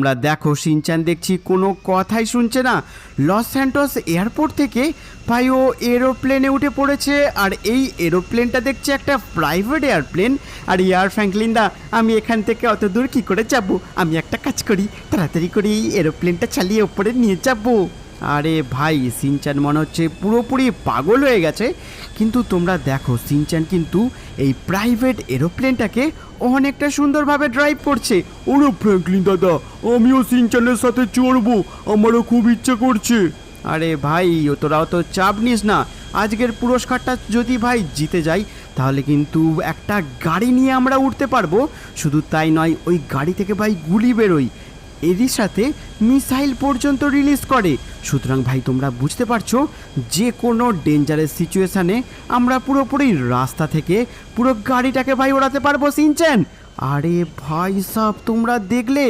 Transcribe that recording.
তোমরা দেখো শিনচ্যান দেখছি কোনো কথাই শুনছে না। লস স্যান্টোস এয়ারপোর্ট থেকে ভাই ও এরোপ্লেনে উঠে পড়েছে, আর এই এরোপ্লেনটা দেখছি একটা প্রাইভেট এয়ারপ্লেন। আর ইয়ার ফ্র্যাঙ্কলিনদা, আমি এখান থেকে অত দূর কী করে যাব? আমি একটা কাজ করি, তাড়াতাড়ি করে এই এরোপ্লেনটা চালিয়ে ওপরে নিয়ে যাব। আরে ভাই, শিনচ্যান মনে হচ্ছে পুরোপুরি পাগল হয়ে গেছে। কিন্তু তোমরা দেখো শিনচ্যান কিন্তু এই প্রাইভেট এরোপ্লেনটাকে অনেকটা সুন্দরভাবে ড্রাইভ করছে। ওরে ফ্র্যাঙ্কলিন দাদা, আমিও সিনচ্যানের সাথে চড়বো, আমারও খুব ইচ্ছে করছে। আরে ভাই, তোরাও তো চাপ নিস না। আজকের পুরস্কারটা যদি ভাই জিতে যাই, তাহলে কিন্তু একটা গাড়ি নিয়ে আমরা উঠতে পারবো। শুধু তাই নয়, ওই গাড়ি থেকে ভাই গুলি বেরোয়, এরই সাথে মিসাইল পর্যন্ত রিলিজ করে। সুতরাং ভাই তোমরা বুঝতে পারছো, যে কোনো ডেঞ্জারাস সিচুয়েশানে আমরা পুরোপুরি রাস্তা থেকে পুরো গাড়িটাকে ভাই ওড়াতে পারবো শিনচ্যান। আরে ভাই সাব, তোমরা দেখলে